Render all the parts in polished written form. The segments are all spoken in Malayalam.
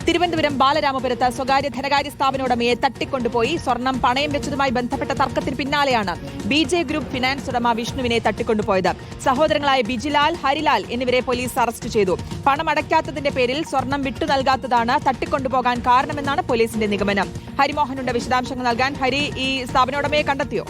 തിരുവനന്തപുരം ബാലരാമപുരത്ത് സ്വകാര്യ ധനകാര്യ സ്ഥാപന ഉടമയെ തട്ടിക്കൊണ്ടുപോയി സ്വർണം പണയം വെച്ചതുമായി ബന്ധപ്പെട്ട തർക്കത്തിന് പിന്നാലെയാണ് ബിജെ ഗ്രൂപ്പ് ഫിനാൻസ് ഉടമ വിഷ്ണുവിനെ തട്ടിക്കൊണ്ടുപോയത്. സഹോദരങ്ങളായ ബിജിലാൽ, ഹരിലാൽ എന്നിവരെ പോലീസ് അറസ്റ്റ് ചെയ്തു. പണം അടയ്ക്കാത്തതിന്റെ പേരിൽ സ്വർണം വിട്ടു നൽകാത്തതാണ് തട്ടിക്കൊണ്ടുപോകാൻ കാരണമെന്നാണ് പോലീസിന്റെ നിഗമനം. ഹരിമോഹനുണ്ട് വിശദാംശങ്ങൾ നൽകാൻ. ഹരി, ഈ സ്ഥാപന ഉടമയെ കണ്ടെത്തിയോ?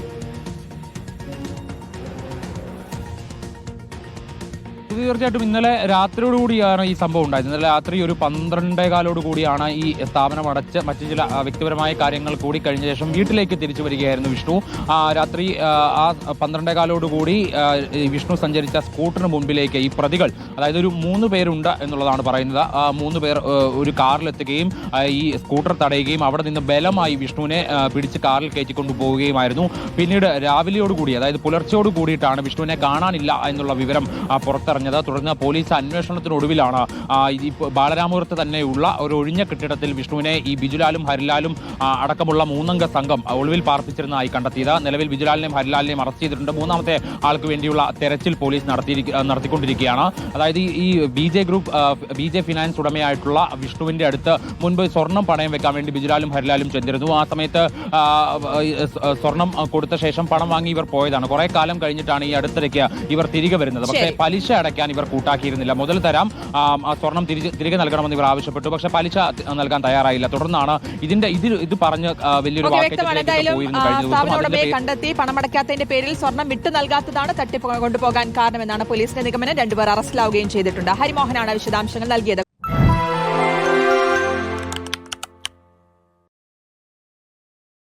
തീർച്ചയായിട്ടും ഇന്നലെ രാത്രിയോടുകൂടിയാണ് ഈ സംഭവം ഉണ്ടായത്. ഇന്നലെ രാത്രി ഒരു 12:15 കൂടിയാണ് ഈ സ്ഥാപനം അടച്ച് മറ്റു ചില വ്യക്തിപരമായ കാര്യങ്ങൾ കൂടി കഴിഞ്ഞ ശേഷം വീട്ടിലേക്ക് തിരിച്ചു വരികയായിരുന്നു വിഷ്ണു. രാത്രി 12:15 കൂടി വിഷ്ണു സഞ്ചരിച്ച സ്കൂട്ടറിന് മുൻപിലേക്ക് ഈ പ്രതികൾ, അതായത് ഒരു 3 പേരുണ്ട് എന്നുള്ളതാണ് പറയുന്നത്. 3 പേർ ഒരു കാറിലെത്തുകയും ഈ സ്കൂട്ടർ തടയുകയും അവിടെ നിന്ന് ബലമായി വിഷ്ണുവിനെ പിടിച്ച് കാറിൽ കയറ്റിക്കൊണ്ടു പോവുകയുമായിരുന്നു. പിന്നീട് രാവിലെയോടുകൂടി, അതായത് പുലർച്ചയോട് കൂടിയിട്ടാണ് വിഷ്ണുവിനെ കാണാനില്ല എന്നുള്ള വിവരം പുറത്തിറങ്ങിയത്. തുടർന്ന് പോലീസ് അന്വേഷണത്തിനൊടുവിലാണ് ഈ ബാലരാമപുരത്ത് തന്നെയുള്ള ഒരു ഒഴിഞ്ഞ കെട്ടിടത്തിൽ വിഷ്ണുവിനെ ഈ ബിജുലാലും ഹരിലാലും അടക്കമുള്ള 3-അംഗ സംഘം ഒളിവിൽ പാർപ്പിച്ചിരുന്നതായി കണ്ടെത്തിയത്. നിലവിൽ ബിജുലാലിനെയും ഹരിലാലിനെയും അറസ്റ്റ് ചെയ്തിട്ടുണ്ട്. 3ാമത്തെ ആൾക്ക് വേണ്ടിയുള്ള തെരച്ചിൽ പോലീസ് നടത്തിക്കൊണ്ടിരിക്കുകയാണ്. അതായത് ഈ ബിജെ ഫിനാൻസ് ഉടമയായിട്ടുള്ള വിഷ്ണുവിന്റെ അടുത്ത് മുൻപ് സ്വർണം പണയം വെക്കാൻ വേണ്ടി ബിജുലാലും ഹരിലാലും ചെന്നിരുന്നു. ആ സമയത്ത് സ്വർണം കൊടുത്ത ശേഷം പണം വാങ്ങി ഇവർ പോയതാണ്. കുറെ കാലം കഴിഞ്ഞിട്ടാണ് ഈ അടുത്തിടയ്ക്ക് ഇവർ തിരികെ വരുന്നത്. പക്ഷേ പലിശ അടയ്ക്കാൻ ഇവർ കൂട്ടാക്കിയിരുന്നില്ല. മുതൽ തരാം, സ്വർണം തിരികെ നൽകണമെന്ന് ഇവർ ആവശ്യപ്പെട്ടു. പക്ഷേ പലിശ നൽകാൻ തയ്യാറായില്ല. തുടർന്നാണ് ഇത് പറഞ്ഞ് വലിയൊരു കണ്ടെത്തി പണമടയ്ക്കാത്തതിന്റെ പേരിൽ സ്വർണം വിട്ടു നൽകാത്തതാണ് തട്ടിപ്പ് കൊണ്ടുപോകാൻ കാരണമെന്നാണ് പോലീസിന്റെ നിഗമനം. 2 പേർ അറസ്റ്റിലാവുകയും ചെയ്തിട്ടുണ്ട്. ഹരിമോഹനാണ് വിശദാംശങ്ങൾ നൽകിയത്.